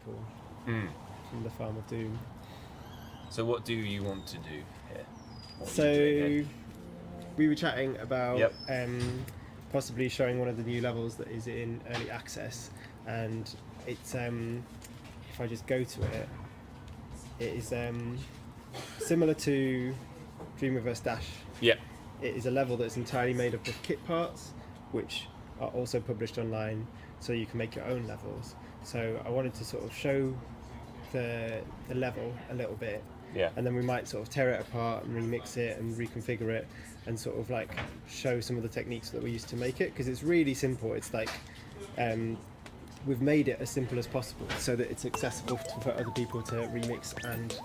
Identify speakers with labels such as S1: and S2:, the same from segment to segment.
S1: people from the Farm of Doom.
S2: So what do you want to do here?
S1: So we were chatting about possibly showing one of the new levels that is in early access, and it's if I just go to it, it is similar to Dreamiverse Dash.
S2: Yeah.
S1: It is a level that's entirely made up of kit parts, which are also published online, so you can make your own levels. So I wanted to sort of show the level a little bit, and then we might sort of tear it apart and remix it and reconfigure it, and sort of like show some of the techniques that we used to make it, because it's really simple. It's like we've made it as simple as possible so that it's accessible for other people to remix and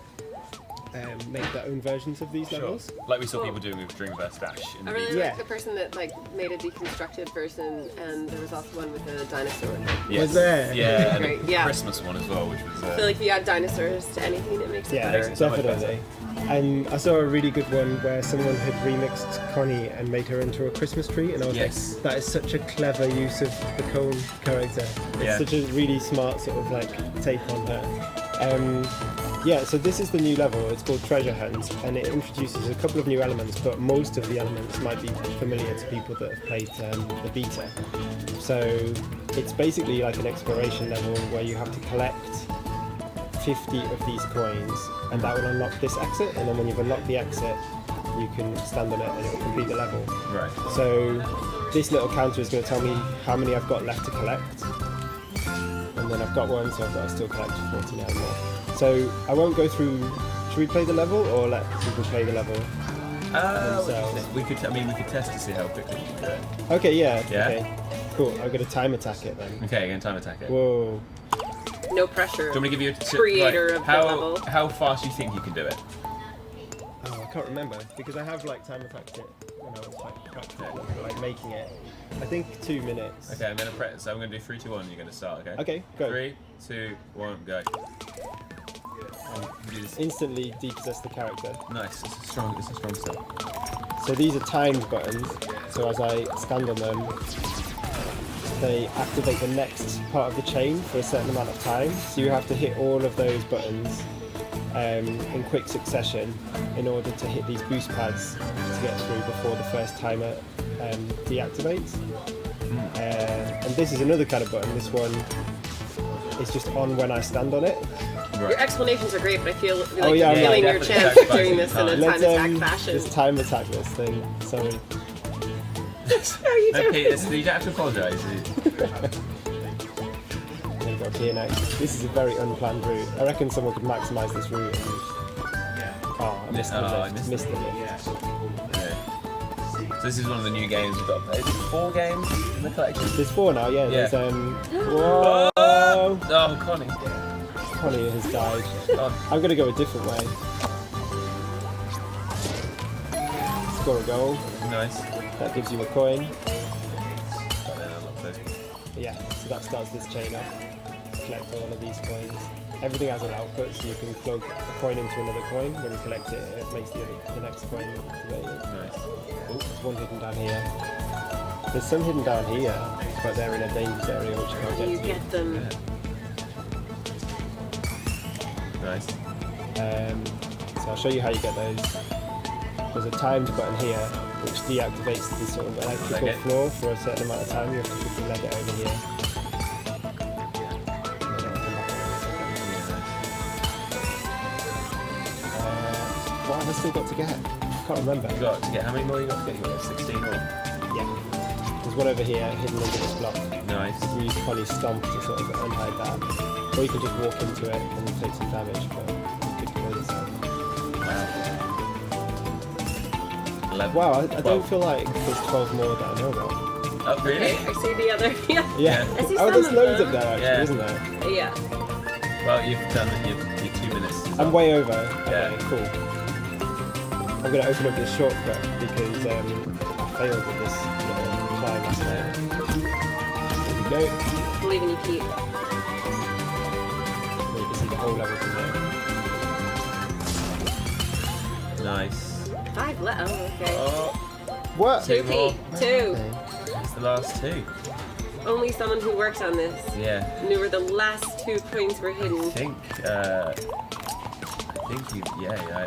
S1: make their own versions of these levels.
S2: Like we saw people doing with Dreamiverse Dash.
S3: I really like the person that made a deconstructed version, and there was also one with a dinosaur.
S2: Yes.
S1: Was there?
S2: Yeah, and
S3: Great.
S2: a Christmas one as well, which was...
S3: I feel like if you add dinosaurs to anything, it makes it better.
S1: Definitely. And I saw a really good one where someone had remixed Connie and made her into a Christmas tree, and I was like, that is such a clever use of the Cone character. It's such a really smart sort of like take on her. So this is the new level. It's called Treasure Hunt, and it introduces a couple of new elements, but most of the elements might be familiar to people that have played the beta. So it's basically like an exploration level where you have to collect 50 of these coins, and that will unlock this exit, and then when you've unlocked the exit, you can stand on it and it will complete the level.
S2: Right.
S1: So this little counter is going to tell me how many I've got left to collect, and then I've got one, so I've got to still collect 49 more. So I won't go through. Should we play the level, or let people play the level themselves?
S2: We could test to see how quickly you can do it.
S1: Okay, yeah. Okay. Cool. I'm going to time attack it then.
S2: Okay, you're going to time attack it.
S1: Whoa.
S3: No pressure.
S2: Do you want me to give you a
S3: creator of the level?
S2: How fast do you think you can do it?
S1: Oh, I can't remember, because I have like time attacked it when I was like practicing, like making it. I think 2 minutes.
S2: Okay, I'm going to press. So I'm going to do 3, 2, 1. And you're going to start. Okay.
S1: Okay. Go.
S2: 3, 2, 1, go.
S1: Instantly depossess the character.
S2: Nice. It's a strong start.
S1: So these are timed buttons. So as I stand on them, they activate the next part of the chain for a certain amount of time. So you have to hit all of those buttons in quick succession in order to hit these boost pads to get through before the first timer deactivates. And this is another kind of button. This one is just on when I stand on it.
S3: Right. Your explanations are great, but I feel like
S1: you're
S3: killing your chance of doing this in a time attack fashion.
S1: Let's time attack this thing. Sorry.
S3: How are you doing?
S2: Okay, you don't have to apologise.
S1: I'm going to go here next. This is a very unplanned route. I reckon someone could maximise this route. I missed the lift.
S2: So this is one of the new games we've got. Is it 4 games in the collection?
S1: There's 4 now, yeah. There's
S2: whoa! Oh, Connie.
S1: Connie has died. I'm going to go a different way. Score a goal.
S2: Nice.
S1: That gives you a coin. Yeah, so that starts this chain up. Collect all of these coins. Everything has an output, so you can plug a coin into another coin. When you collect it, it makes the next coin activated. Nice. Oh, there's one hidden down here. There's some hidden down here, but they're in a dangerous area which you can't get to.
S3: You get them.
S2: Nice.
S1: So I'll show you how you get those. There's a timed button here which deactivates the sort of electrical floor for a certain amount of time. You have to quickly leg it over here. What have I still got to get? I can't remember.
S2: You got to get how many more you got to get? You got 16 more.
S1: Yeah. There's one over here hidden under this block.
S2: Nice.
S1: You can use Connie's stomp to sort of unhide that. Or you can just walk into it and take some damage, but you could kill yourself. Wow, I don't feel like there's 12 more that I know about.
S2: Oh, really?
S3: Okay, I see the other.
S1: Yeah.
S3: I see
S1: there's
S3: some
S1: loads
S3: of
S1: up there actually, isn't there?
S3: Yeah.
S2: Well, you've done your 2 minutes.
S1: I'm way over. Okay, cool. I'm going to open up this shortcut because I failed at this little climb last night. There we go.
S3: I believe in you, Pete.
S1: Well, you can see the whole level from there.
S2: Nice.
S3: 5 left. Oh, okay.
S2: Oh.
S1: What?
S3: 2 Pete. 2.
S1: Okay.
S2: It's the last 2.
S3: only someone who worked on this.
S2: Yeah.
S3: And knew where the last 2 coins were hidden.
S2: I think you,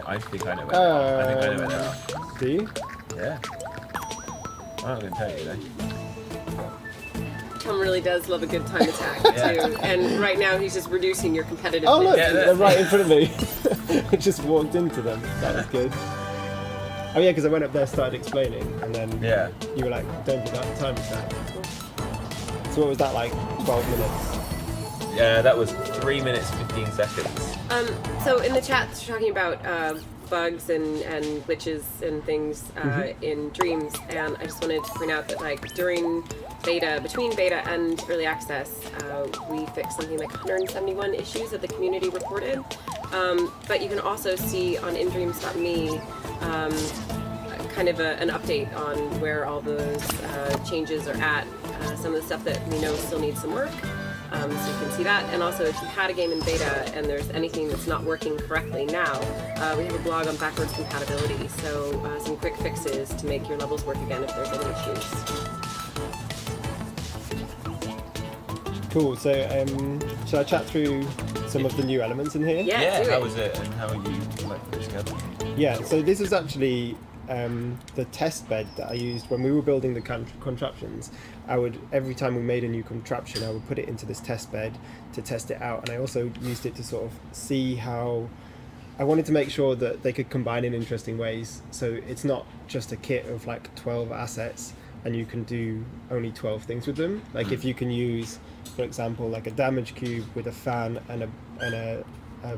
S2: I think I know where they are. I think I know where they are.
S1: Do you?
S2: Yeah. I'm not going to tell you though.
S3: Tom really does love a good time attack too. And right now he's just reducing your competitiveness.
S1: Oh look,
S2: Yeah,
S1: they're right in front of me. I just walked into them. That was good. Oh yeah, because I went up there, started explaining, and then you were like, don't do that time attack. So what was that, like 12 minutes?
S2: Yeah, that was 3 minutes 15 seconds.
S3: So in the chat, you're talking about bugs and glitches and things in Dreams, and I just wanted to point out that like between beta and early access, we fixed something like 171 issues that the community reported. But you can also see on indreams.me kind of an update on where all those changes are at. Some of the stuff that we know still needs some work. So you can see that, and also if you had a game in beta and there's anything that's not working correctly now, we have a blog on backwards compatibility, so some quick fixes to make your levels work again if there's any issues.
S1: Cool, so shall I chat through some of the new elements in here?
S3: Yeah,
S2: how was it, and how are you like put it together?
S1: Yeah, so this is actually the test bed that I used when we were building the contraptions. Every time we made a new contraption, I would put it into this test bed to test it out, and I also used it to sort of see how I wanted to make sure that they could combine in interesting ways. So it's not just a kit of like 12 assets and you can do only 12 things with them. Like if you can use, for example, like a damage cube with a fan and a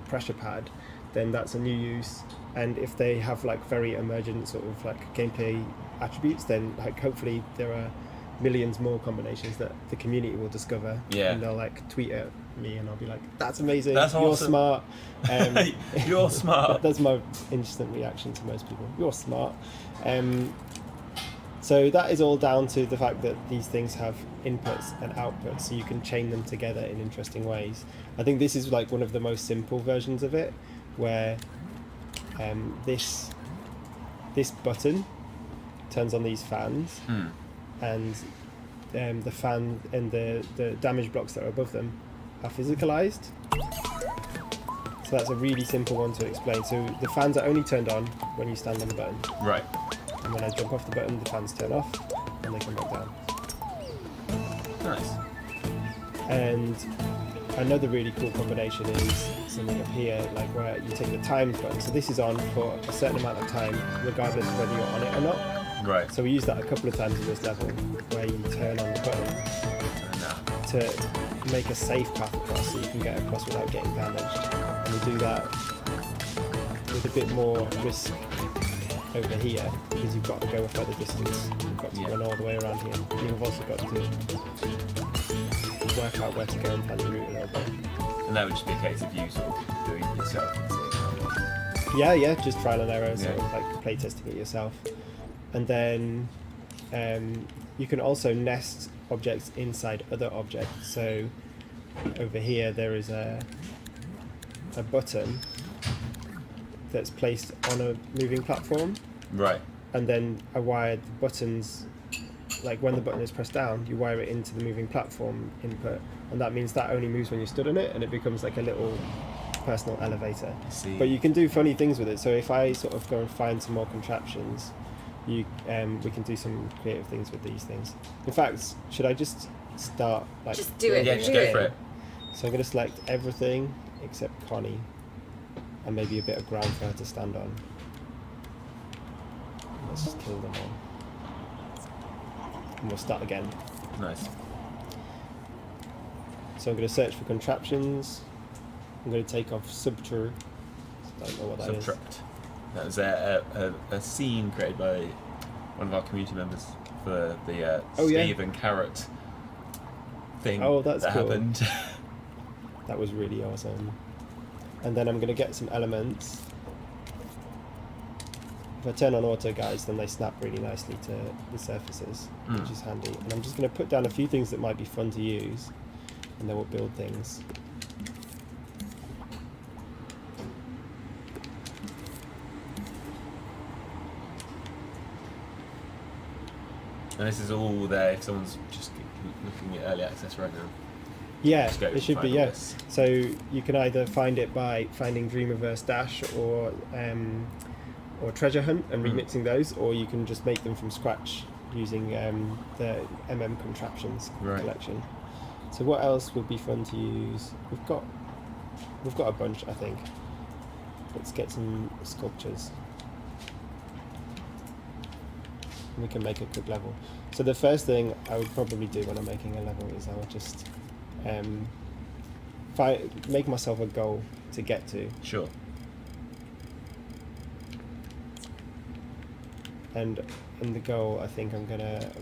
S1: pressure pad, then that's a new use. And if they have like very emergent sort of like gameplay attributes, then like hopefully there are millions more combinations that the community will discover.
S2: Yeah.
S1: And they'll like tweet at me and I'll be like, that's amazing,
S2: that's
S1: you're
S2: awesome.
S1: Smart.
S2: You're smart.
S1: That's my instant reaction to most people. You're smart. So that is all down to the fact that these things have inputs and outputs, so you can chain them together in interesting ways. I think this is like one of the most simple versions of it, where this button turns on these fans, and the fan and the damage blocks that are above them are physicalized. So that's a really simple one to explain. So the fans are only turned on when you stand on the button.
S2: Right.
S1: And when I jump off the button, the fans turn off and they come back down.
S2: Nice.
S1: And another really cool combination is something up here, like where you take the times button. So this is on for a certain amount of time, regardless of whether you're on it or not.
S2: Right.
S1: So we use that a couple of times in this level, where you turn on the button to make a safe path across, so you can get across without getting damaged. And we do that with a bit more risk over here, because you've got to go a further distance. You've got to run all the way around here. You've also got to work out where to go and plan your route a little bit.
S2: And that would just be a case of you sort of doing it yourself.
S1: Yeah, just trial and error, sort of like play testing it yourself. And then you can also nest objects inside other objects. So over here there is a button that's placed on a moving platform.
S2: Right.
S1: And then I wired the buttons, like when the button is pressed down, you wire it into the moving platform input, and that means that only moves when you stood on it, and it becomes like a little personal elevator. But you can do funny things with it. So if I sort of go and find some more contraptions, we can do some creative things with these things. In fact, should I just start like
S3: just do it?
S2: Yeah, just go for it.
S1: So I'm going to select everything except Connie, and maybe a bit of ground for her to stand on. Let's just kill them all. And we'll start again.
S2: Nice.
S1: So I'm going to search for contraptions. I'm going to take off Subtruct. Don't know what that is.
S2: Subtract. That was a scene created by one of our community members for the Steve and Carrot thing.
S1: Oh, that's
S2: that
S1: cool.
S2: happened.
S1: That was really awesome. And then I'm going to get some elements. If I turn on auto guys, then they snap really nicely to the surfaces, which is handy. And I'm just going to put down a few things that might be fun to use, and then we'll build things.
S2: And this is all there if someone's just looking at early access right now.
S1: Yeah, it should be, yes. So you can either find it by finding Dreamiverse Dash or Treasure Hunt and remixing those, or you can just make them from scratch using the Contraptions collection. So what else would be fun to use? We've got a bunch, I think. Let's get some sculptures. We can make a quick level. So the first thing I would probably do when I'm making a level is I would just make myself a goal to get to.
S2: Sure.
S1: And in the goal, I think I'm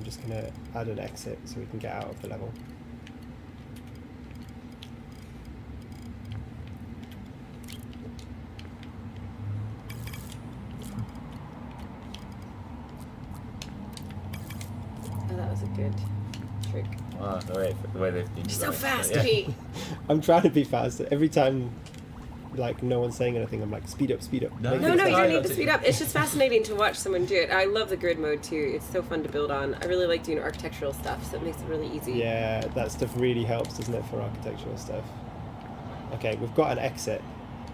S1: just gonna add an exit so we can get out of the level.
S3: Oh, that was a good trick.
S2: Wow, the way they've been
S3: You're so
S2: designed.
S3: fast,
S2: Yeah.
S3: Pete.
S1: I'm trying to be fast. Every time, like, no one's saying anything, I'm like, speed up, speed up.
S2: No,
S3: No, you don't need to speed up. It's just fascinating to watch someone do it. I love the grid mode too. It's so fun to build on. I really like doing architectural stuff, so it makes it really easy.
S1: Yeah, that stuff really helps, doesn't it, for architectural stuff? Okay, we've got an exit.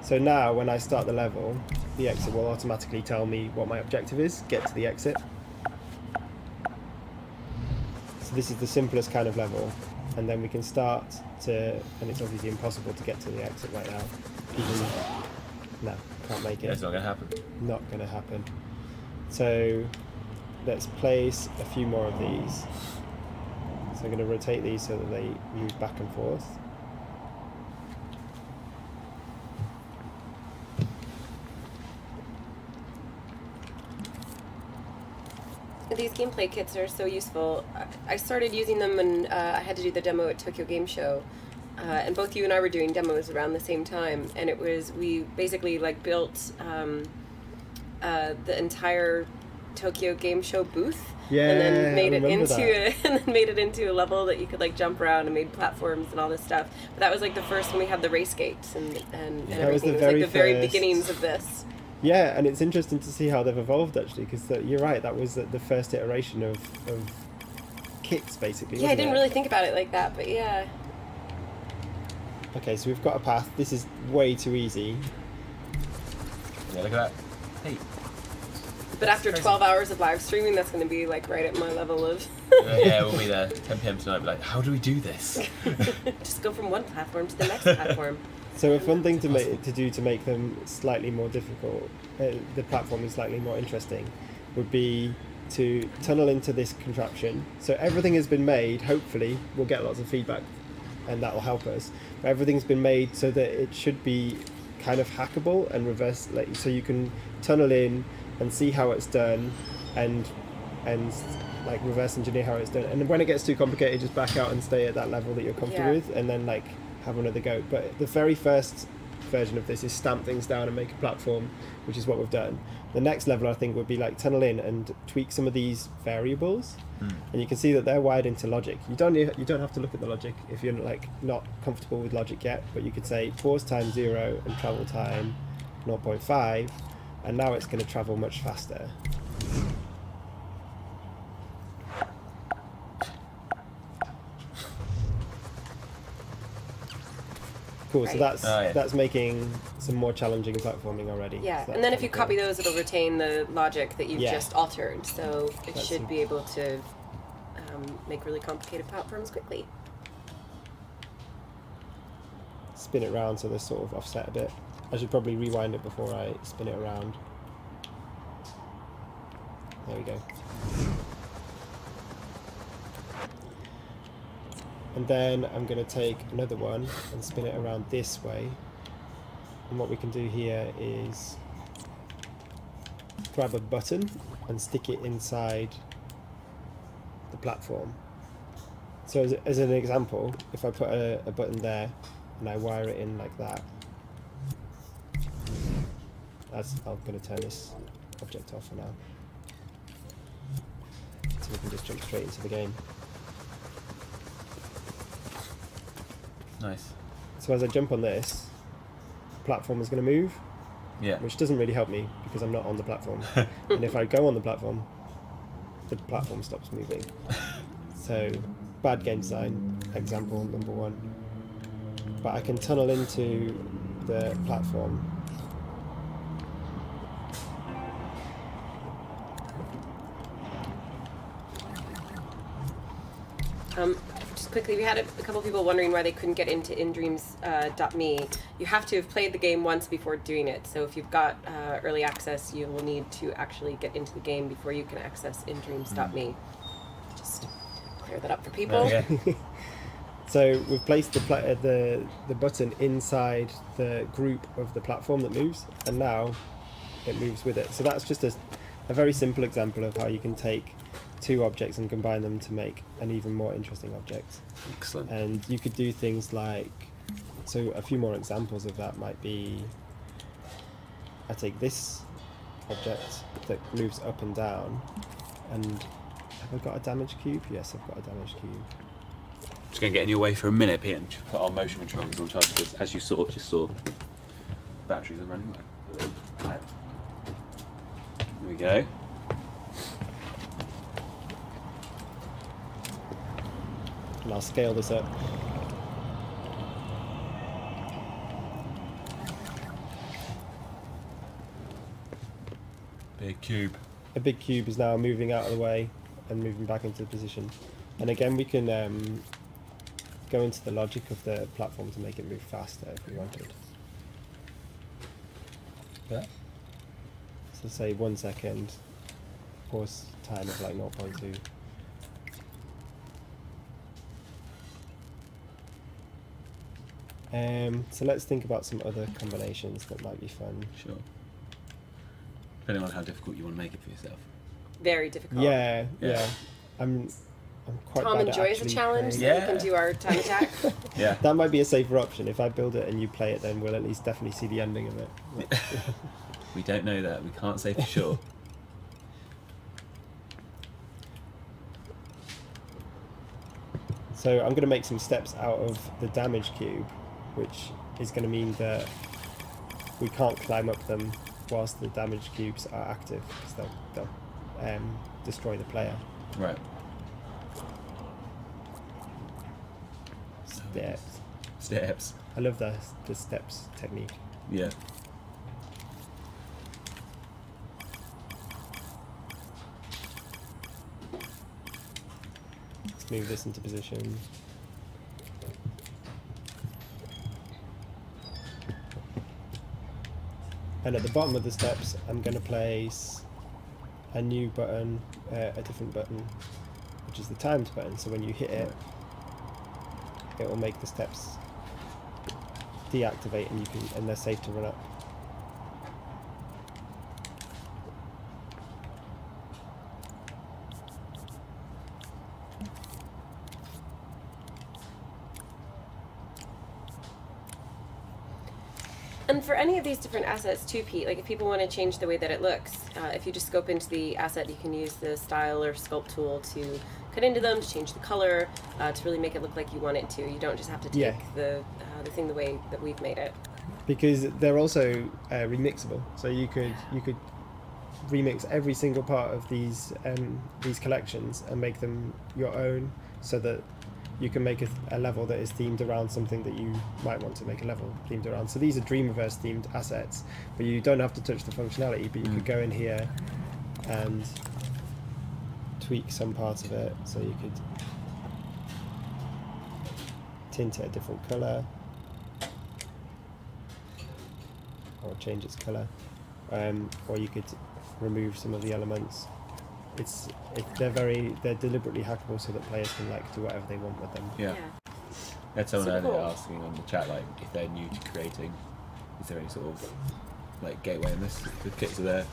S1: So now, when I start the level, the exit will automatically tell me what my objective is, get to the exit. So this is the simplest kind of level. And then we can start to, and it's obviously impossible to get to the exit right now. No, can't make it.
S2: Yeah, it's not going to happen.
S1: Not going to happen. So let's place a few more of these. So I'm going to rotate these so that they move back and forth.
S3: These gameplay kits are so useful. I started using them when I had to do the demo at Tokyo Game Show. And both you and I were doing demos around the same time, and we basically like built the entire Tokyo Game Show booth, and then made it into a level that you could like jump around and made platforms and all this stuff. But that was like the first when we had the race gates and everything. It was like the very beginnings of this.
S1: Yeah, and it's interesting to see how they've evolved actually, because you're right, that was the first iteration of kits basically.
S3: Yeah, I didn't really think about it like that, but yeah.
S1: Okay, so we've got a path. This is way too easy.
S2: Yeah, look at that. Hey.
S3: But after 12 hours of live streaming, that's going to be like right at my level of...
S2: Yeah, we'll be there 10 p.m. tonight, be like, how do we do this?
S3: Just go from one platform to the next platform.
S1: So a fun thing to make them slightly more difficult, the platform is slightly more interesting, would be to tunnel into this contraption. So everything has been made, hopefully, we'll get lots of feedback and that will help us. But everything's been made so that it should be kind of hackable and reverse, like, so you can tunnel in and see how it's done and like reverse engineer how it's done. And when it gets too complicated, just back out and stay at that level that you're comfortable with, and then like have another go. But the very first version of this is stamp things down and make a platform, which is what we've done. The next level I think would be like tunnel in and tweak some of these variables, and you can see that they're wired into logic. You don't have to look at the logic if you're like not comfortable with logic yet, but you could say pause time 0 and travel time 0.5, and now it's going to travel much faster. Cool, so that's making some more challenging platforming already.
S3: Yeah,
S1: so
S3: and then if you copy those, it'll retain the logic that you've just altered, so it
S1: That's
S3: should be able to make really complicated platforms quickly.
S1: Spin it around so they're sort of offset a bit. I should probably rewind it before I spin it around. There we go. And then I'm going to take another one and spin it around this way. And what we can do here is grab a button and stick it inside the platform. So as an example, if I put a button there and I wire it in like that, I'm going to turn this object off for now. So we can just jump straight into the game.
S2: Nice.
S1: So as I jump on this, the platform is going to move, which doesn't really help me because I'm not on the platform. And if I go on the platform stops moving. So bad game design, example number 1. But I can tunnel into the platform.
S3: Just quickly, we had a couple people wondering why they couldn't get into indreams.me. You have to have played the game once before doing it. So if you've got early access, you will need to actually get into the game before you can access indreams.me. Just clear that up for people.
S2: Okay.
S1: So we've placed the button inside the group of the platform that moves, and now it moves with it. So that's just a very simple example of how you can take 2 objects and combine them to make an even more interesting object.
S2: Excellent.
S1: And you could do things like, so a few more examples of that might be, I take this object that moves up and down, and have I got a damage cube? Yes, I've got a damage cube.
S4: Just going to get in your way for a minute, Pete, and put our motion controls on charge, because as you just saw, batteries are running low. There we go.
S1: And I'll scale this up.
S2: Big cube.
S1: A big cube is now moving out of the way and moving back into position. And again, we can go into the logic of the platform to make it move faster if we wanted.
S2: Yeah.
S1: So say 1 second, pause time of like 0.2. So let's think about some other combinations that might be fun.
S4: Sure. Depending on how difficult you want to make it for yourself.
S3: Very difficult.
S1: Yeah. I'm quite
S3: Tom
S1: bad at
S3: enjoys a
S1: actually
S3: challenge,
S1: playing.
S3: so we can do our time attack.
S2: Yeah.
S1: That might be a safer option. If I build it and you play it, then we'll at least definitely see the ending of it.
S2: We don't know that. We can't say for sure.
S1: So I'm going to make some steps out of the damage cube, which is going to mean that we can't climb up them whilst the damage cubes are active, because they'll destroy the player.
S2: Right. Steps.
S1: I love the steps technique.
S2: Yeah.
S1: Let's move this into position. And at the bottom of the steps, I'm going to place a new button, a different button, which is the timed button. So when you hit it, it will make the steps deactivate, and they're safe to run up.
S3: And for any of these different assets too, Pete, like if people want to change the way that it looks, if you just scope into the asset, you can use the style or sculpt tool to cut into them, to change the color, to really make it look like you want it to. You don't just have to take the thing the way that we've made it.
S1: Because they're also remixable, so you could remix every single part of these collections and make them your own, so that you can make a level that is themed around something that you might want to make a level themed around. So these are Dreamiverse themed assets, but you don't have to touch the functionality, but you could go in here and tweak some parts of it. So you could tint it a different colour, or change its colour, or you could remove some of the elements. They're deliberately hackable so that players can do whatever they want with them.
S2: Yeah. Had someone
S3: So
S2: earlier
S3: cool.
S2: asking on the chat, if they're new to creating, is there any sort of gateway in this? The kits are there,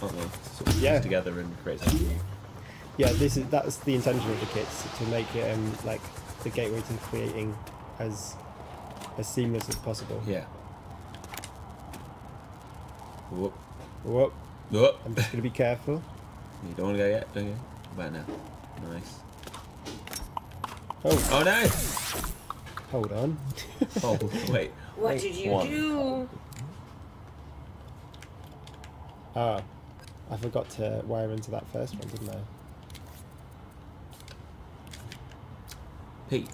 S2: aren't they? To sort of use together and create something new.
S1: Yeah, that's the intention of the kits, to make it the gateway to creating as seamless as possible.
S2: Yeah. Whoop.
S1: Whoop.
S2: Whoop.
S1: I'm just gonna be careful.
S2: You don't want to go yet, do you? About now. Nice.
S1: Oh
S2: no!
S1: Hold on.
S2: Oh, wait.
S3: What did you do?
S1: I forgot to wire into that first one, didn't I?
S2: Pete.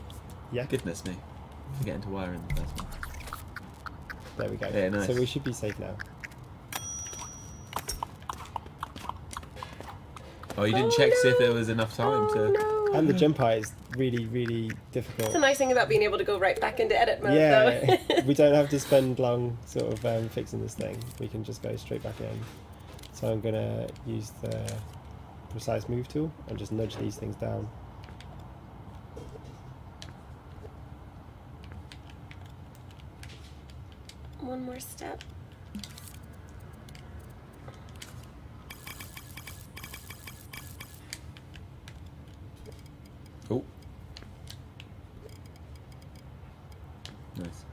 S1: Yeah.
S2: Goodness me. Forgetting to wire in the first one.
S1: There we go.
S2: Yeah, nice.
S1: So we should be safe now.
S2: Oh, you didn't check to see if there was enough time to...
S3: No.
S1: And the jump height is really, really difficult.
S3: It's a nice thing about being able to go right back into edit mode,
S1: Yeah,
S3: though.
S1: we don't have to spend long sort of fixing this thing. We can just go straight back in. So I'm going to use the precise move tool and just nudge these things down.
S3: One more step.
S2: Oh. Nice.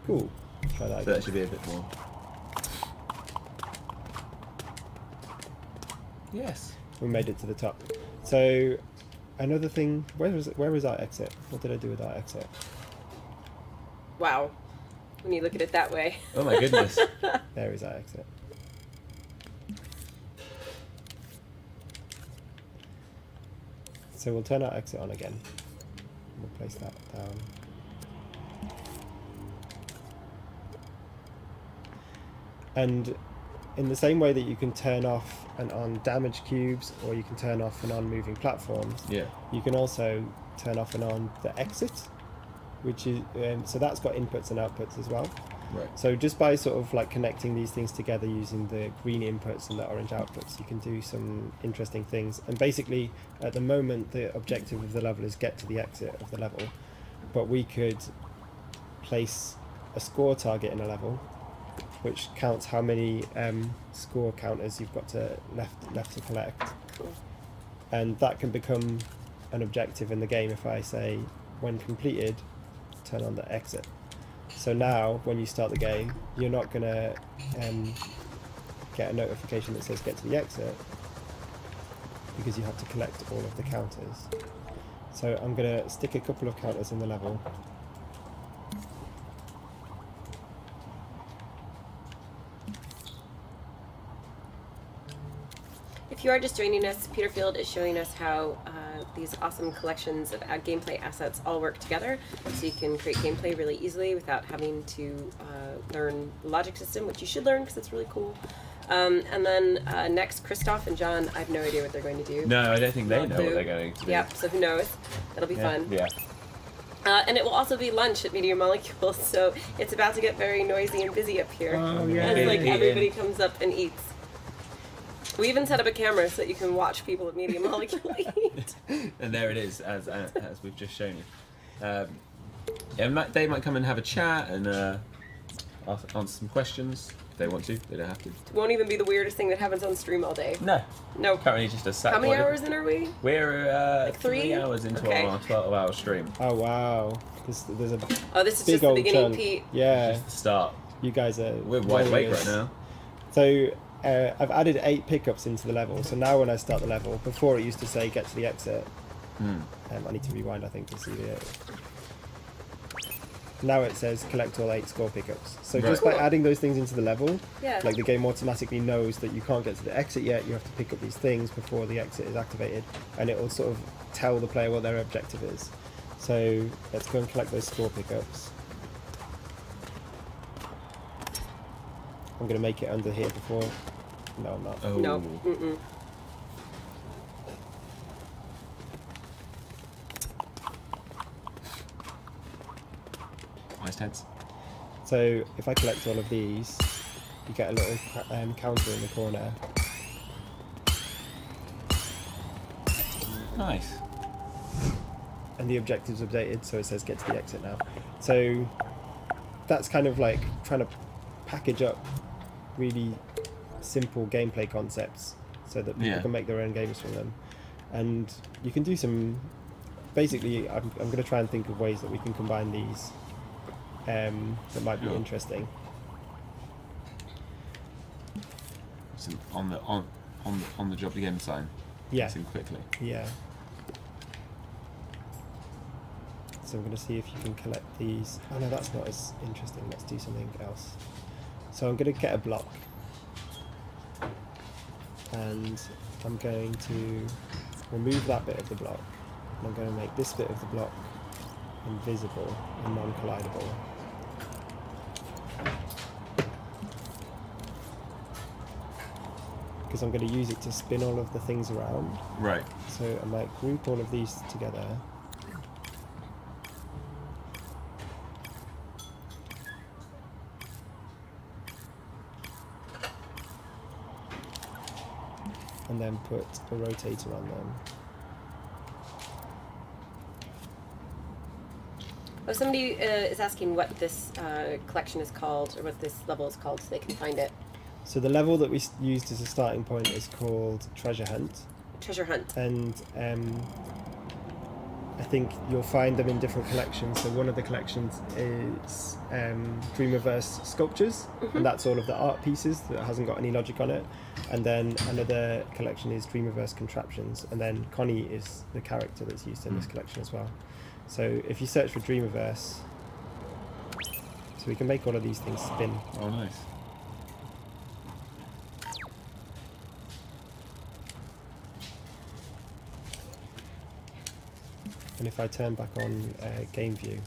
S1: Cool. Try that
S2: So
S1: again.
S2: that should be a bit more. Yes.
S1: We made it to the top. So another thing, where is our exit? What did I do with our exit?
S3: Wow. When you look at it that way.
S2: Oh my goodness.
S1: There is our exit. So we'll turn our exit on again. We'll place that down. And in the same way that you can turn off and on damage cubes, or you can turn off and on moving platforms,
S2: Yeah.
S1: you can also turn off and on the exit, which is so that's got inputs and outputs as well.
S2: Right.
S1: So just by sort of like connecting these things together using the green inputs and the orange outputs, you can do some interesting things. And basically, at the moment, the objective of the level is get to the exit of the level, but we could place a score target in a level, which counts how many score counters you've got to left to collect,
S3: Cool.
S1: and that can become an objective in the game if I say, when completed, turn on the exit. So now, when you start the game, you're not going to get a notification that says get to the exit, because you have to collect all of the counters. So I'm going to stick a couple of counters in the level.
S3: If you are just joining us, Peter Field is showing us how these awesome collections of gameplay assets all work together, so you can create gameplay really easily without having to learn the logic system, which you should learn because it's really cool. And then next, Christoph and John, I have no idea what they're going to do.
S2: No, I don't think they
S3: No
S2: know what
S3: clue.
S2: they're going to do.
S3: Yep, so who knows? That'll be fun.
S2: Yeah.
S3: And it will also be lunch at Meteor Molecules, so it's about to get very noisy and busy up here.
S1: Oh, yeah.
S3: As like
S2: Yeah.
S3: everybody comes up and eats. We even set up a camera so that you can watch people at Meteor Molecule eat.
S2: And there it is, as we've just shown you. They might come and have a chat and answer some questions if they want to. They don't have to.
S3: It won't even be the weirdest thing that happens on stream all day.
S2: No.
S3: No.
S2: Currently just a sat.
S3: How many hours in are we?
S2: We're
S3: Like 3?
S2: hours into
S3: Okay.
S2: our 12-hour stream.
S1: Oh wow, there's a
S3: Oh, this is
S1: big
S3: just the
S1: old
S3: beginning,
S1: chunk.
S3: Pete.
S1: Yeah,
S2: Just the start.
S1: you guys are.
S2: We're wide awake right
S1: warriors.
S2: now.
S1: So I've added 8 pickups into the level. So now when I start the level, before it used to say get to the exit. I need to rewind, I think, to see the. Now it says collect all 8 score pickups. So
S2: Right.
S1: just by
S3: Cool.
S1: adding those things into the level,
S3: Yeah.
S1: like the game automatically knows that you can't get to the exit yet. You have to pick up these things before the exit is activated, and it will sort of tell the player what their objective is. So let's go and collect those score pickups. I'm going to make it under here before. No, I'm not.
S2: Oh.
S3: No. Mm-mm.
S2: Nice tense.
S1: So if I collect all of these, you get a little counter in the corner.
S2: Nice.
S1: And the objective's updated, so it says get to the exit now. So that's kind of like trying to package up really simple gameplay concepts so that people can make their own games from them. And you can do some, basically I'm going to try and think of ways that we can combine these that might be interesting.
S2: So on the job again sign.
S1: Yeah.
S2: Listen quickly.
S1: Yeah. So I'm going to see if you can collect these. Oh no, that's not as interesting. Let's do something else. So I'm going to get a block. And I'm going to remove that bit of the block. I'm going to make this bit of the block invisible and non-collidable. Because I'm going to use it to spin all of the things around.
S2: Right.
S1: So I might group all of these together. And then put a rotator on them.
S3: Oh, somebody is asking what this collection is called, or what this level is called, so they can find it.
S1: So the level that we used as a starting point is called Treasure Hunt.
S3: Treasure Hunt.
S1: And I think you'll find them in different collections. So one of the collections is Dreamiverse Sculptures, and that's all of the art pieces that hasn't got any logic on it. And then another collection is Dreamiverse Contraptions, and then Connie is the character that's used in this collection as well. So if you search for Dreamiverse, so we can make all of these things spin.
S2: Oh, nice.
S1: And if I turn back on game view,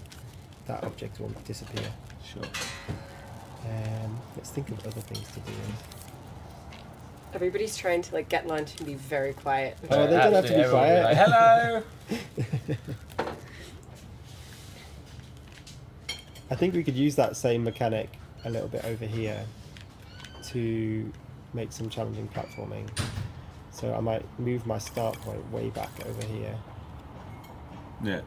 S1: that object will disappear.
S2: Sure.
S1: Let's think of other things to do.
S3: Everybody's trying to like get lunch and be very quiet.
S1: Oh, they don't have to be quiet.
S2: Like, hello.
S1: I think we could use that same mechanic a little bit over here to make some challenging platforming. So I might move my start point way back over here.
S2: Yeah.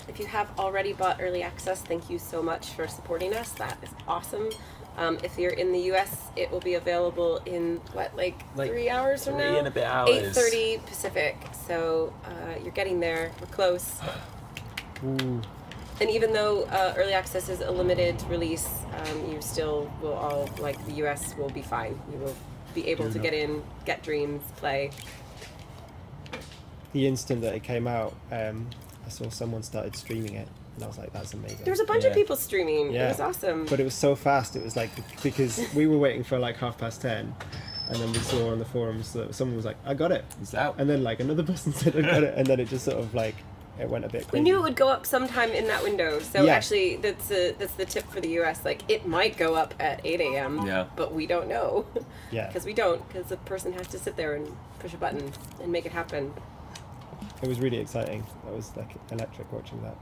S3: If you have already bought early access, thank you so much for supporting us. That is awesome. If you're in the US, it will be available in like 3 hours from now?
S4: 3 and a bit hours.
S3: 8:30 Pacific. So you're getting there. We're close.
S1: Ooh.
S3: And even though early access is a limited release, you still will all, like the US will be fine. You will be able to get in, get Dreams, play.
S1: The instant that it came out, I saw someone started streaming it, and I was like, that's amazing.
S3: There was a bunch of people streaming.
S1: Yeah.
S3: It was awesome.
S1: But it was so fast, it was like, because we were waiting for like 10:30, and then we saw on the forums that someone was like, I got it.
S2: It's out.
S1: And then like another person said, I got it, and then it just sort of like, it went a bit crazy.
S3: We knew it would go up sometime in that window. So
S1: Yeah.
S3: actually, that's the tip for the US. Like, it might go up at 8 a.m., but we don't know.
S1: Yeah.
S3: Because we don't, because the person has to sit there and push a button and make it happen.
S1: It was really exciting. That was like electric watching that.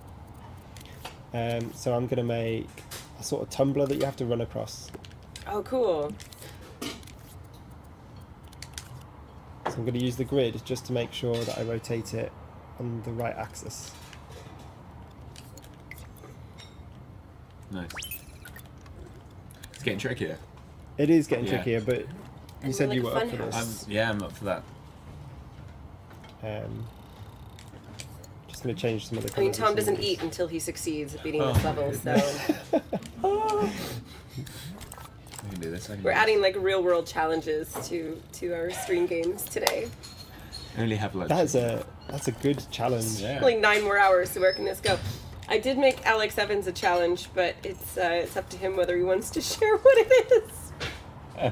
S1: So I'm going to make a sort of tumbler that you have to run across.
S3: Oh, cool.
S1: So I'm going to use the grid just to make sure that I rotate it on the right axis.
S2: Nice. It's getting trickier.
S1: It is getting
S2: Yeah.
S1: trickier, but you
S3: And
S1: said
S3: like
S1: you
S3: a
S1: were up
S3: fun
S1: for
S3: house.
S1: this.
S2: I'm up for that.
S1: Just going to change some of the
S3: I mean,
S1: colours
S3: Tom
S1: and
S3: doesn't
S1: things.
S3: eat until he succeeds at beating
S2: Oh,
S3: this
S2: my
S3: level,
S2: goodness.
S3: so
S2: I can do this.
S3: we're adding like real world challenges to our stream games today.
S2: I only have lunch.
S1: That's a good challenge.
S2: Yeah.
S3: Only 9 more hours, so where can this go? I did make Alex Evans a challenge, but it's up to him whether he wants to share what it is.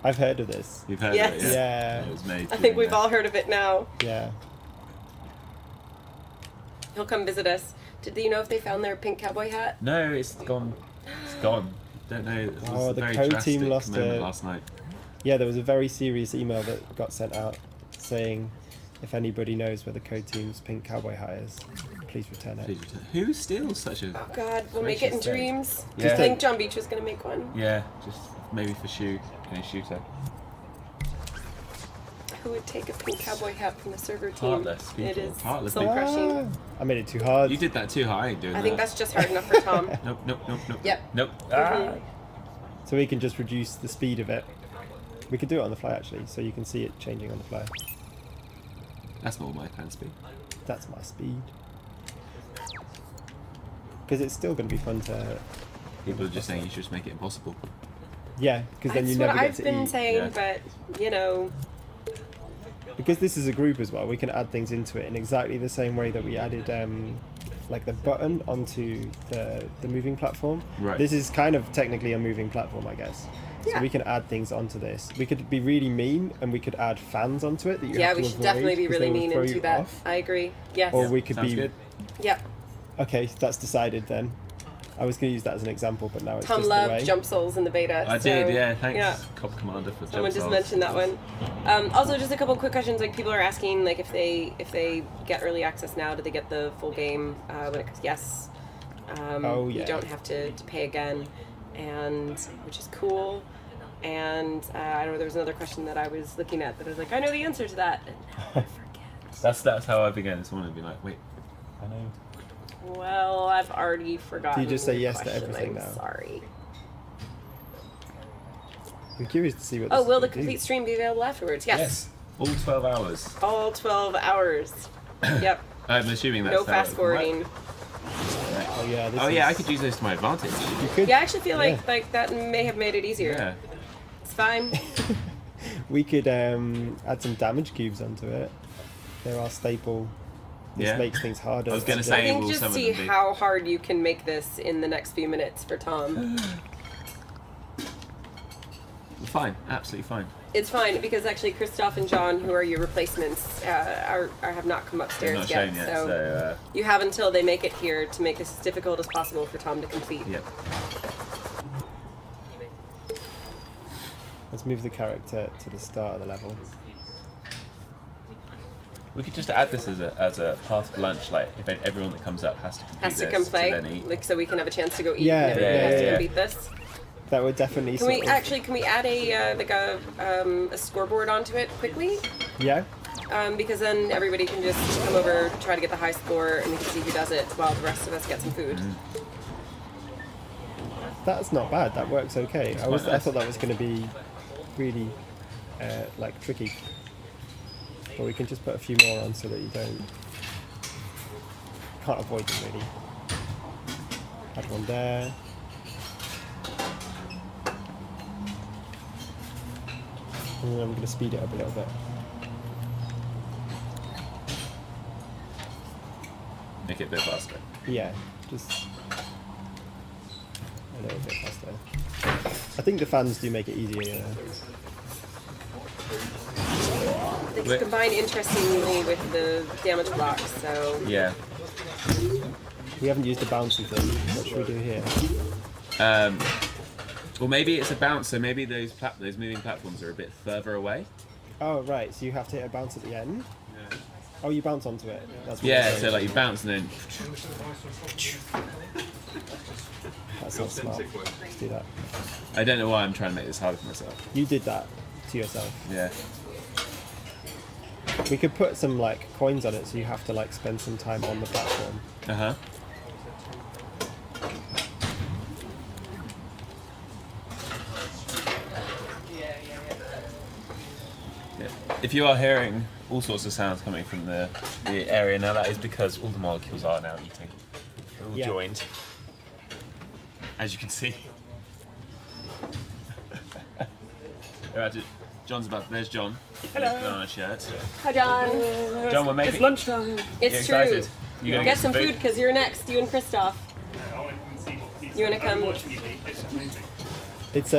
S1: I've heard of this.
S2: You've heard
S3: Yes.
S2: of it,
S1: Yeah.
S2: It was made.
S3: I think we've all heard of it now.
S1: Yeah.
S3: He'll come visit us. Did you know if they found their pink cowboy hat?
S2: No, it's gone. It's gone. Don't know. It was
S1: Oh,
S2: a
S1: the
S2: very
S1: code
S2: drastic
S1: team lost
S2: moment
S1: it.
S2: last night.
S1: Yeah, there was a very serious email that got sent out saying if anybody knows where the code team's pink cowboy hat is, please return it.
S2: Please return. Who steals such a?
S3: Oh God, we'll make it in
S2: Gracious day.
S3: dreams.
S2: Yeah.
S3: I think John Beach was gonna make one.
S2: Yeah, just maybe for shooter.
S3: Who would take a pink cowboy hat from the server team?
S2: Heartless people.
S3: It is
S2: Heartless
S3: soul
S2: people.
S3: crushing.
S1: I made it too hard.
S2: You did that too high. Doing
S3: I think
S2: that.
S3: that's just hard enough for Tom.
S2: Nope.
S3: Yep.
S2: Nope.
S3: Mhm.
S1: So we can just reduce the speed of it. We could do it on the fly actually, so you can see it changing on the fly.
S2: That's not my fan speed.
S1: That's my speed. Because it's still going to be fun to...
S2: People are just saying you should just make it impossible.
S1: Yeah, because then you
S3: That's
S1: never
S3: what
S1: get
S3: I've
S1: to
S3: been
S1: eat.
S3: saying, but you know,
S1: Because this is a group as well, we can add things into it in exactly the same way that we added like the button onto the moving platform.
S2: Right.
S1: This is kind of technically a moving platform, I guess. So
S3: Yeah.
S1: we can add things onto this. We could be really mean, and we could add fans onto it that you
S3: Yeah,
S1: have to
S3: we should
S1: avoid
S3: definitely be
S1: 'cause
S3: really
S1: they will
S3: mean
S1: throw
S3: and do
S1: you
S3: that.
S1: off.
S3: I agree. Yes.
S1: Or we could
S2: Sounds
S1: be
S2: good.
S3: Yep.
S1: okay. That's decided then. I was going to use that as an example, but now it's
S3: Tom
S1: just the
S3: loved
S1: way.
S3: jump souls in the beta.
S2: I
S3: so,
S2: did, yeah. Thanks,
S3: Yeah.
S2: Cop Commander, for
S3: Someone
S2: jump
S3: just
S2: souls.
S3: mentioned that one. Also, just a couple quick questions. Like, people are asking, like, if they get early access now, do they get the full game when it comes? Yes.
S1: Oh, yeah.
S3: You don't have to pay again, and which is cool. And I don't know. There was another question that I was looking at that I was like, I know the answer to that, and now I forget.
S2: That's how I began this morning. Be like, wait, I know.
S3: Well, I've already forgotten.
S1: Do you just say
S3: the
S1: yes to
S3: question.
S1: everything
S3: I'm
S1: now?
S3: Sorry.
S1: I'm curious to see what.
S3: Oh,
S1: this
S3: will the
S1: do.
S3: complete stream be available afterwards? Yes.
S2: All 12 hours.
S3: All 12 hours. Yep.
S2: I'm assuming that's
S3: No fast forwarding.
S1: Oh yeah. This
S2: Oh yeah, I
S1: is-
S2: could use those to my advantage.
S1: You could.
S3: Yeah, I actually feel
S1: Yeah.
S3: like that may have made it easier.
S2: Yeah.
S3: It's fine.
S1: We could add some damage cubes onto it. They're our staple. This
S2: Yeah.
S1: makes things harder.
S2: I was gonna
S1: to
S2: say-
S3: I think
S2: will
S3: just
S2: some of
S3: see
S2: them be-
S3: how hard you can make this in the next few minutes for Tom.
S2: Fine, absolutely fine.
S3: It's fine because actually Christoph and John, who are your replacements, have not come
S2: They're
S3: upstairs
S2: not
S3: yet.
S2: shown yet,
S3: So
S2: so
S3: you have until they make it here to make this as difficult as possible for Tom to complete.
S2: yep.
S1: Let's move the character to the start of the level.
S2: We could just add this as a part of lunch, like if everyone that comes up has to complete
S3: Has to
S2: this
S3: come play,
S2: then eat.
S3: like so we can have a chance to go eat
S1: Yeah,
S3: and everyone
S2: yeah,
S3: has to
S2: yeah.
S3: complete this.
S1: That would definitely.
S3: Can we
S1: sort of-
S3: actually add a scoreboard onto it quickly?
S1: Yeah.
S3: Because then everybody can just come over, try to get the high score, and we can see who does it while the rest of us get some food.
S1: That's not bad. That works okay. I
S2: quite
S1: I
S2: nice.
S1: thought that was going to be really like tricky. But we can just put a few more on so that you can't avoid them really. Add one there. And then I'm going to speed it up a little bit.
S2: Make it a bit faster.
S1: Yeah, just a little bit faster. I think the fans do make it easier. Yeah.
S3: It's
S2: Wait.
S3: combined interestingly with the damage blocks, so
S2: Yeah.
S1: We haven't used the bouncy thing. What should we do here?
S2: Well, maybe it's a bounce, so maybe those moving platforms are a bit further away.
S1: Oh right, so you have to hit a bounce at the end. Oh, you bounce onto it. That's what
S2: Yeah,
S1: you're
S2: so
S1: saying.
S2: like you bounce and then
S1: That's not smart. Let's do that.
S2: I don't know why I'm trying to make this harder for myself.
S1: You did that to yourself.
S2: Yeah.
S1: We could put some like coins on it, so you have to like spend some time on the platform.
S2: Uh huh. Yeah. If you are hearing all sorts of sounds coming from the area now, that is because all the molecules are now eating. They're all
S1: Yeah.
S2: joined, as you can see. They're actually- John's about. There's John. Hello. On a shirt.
S3: hi John.
S2: John, we're making.
S5: It's lunchtime.
S3: It's
S2: You
S3: true.
S2: excited? You gonna
S3: Get some food because you're next. You and Christoph. You wanna come?
S1: It's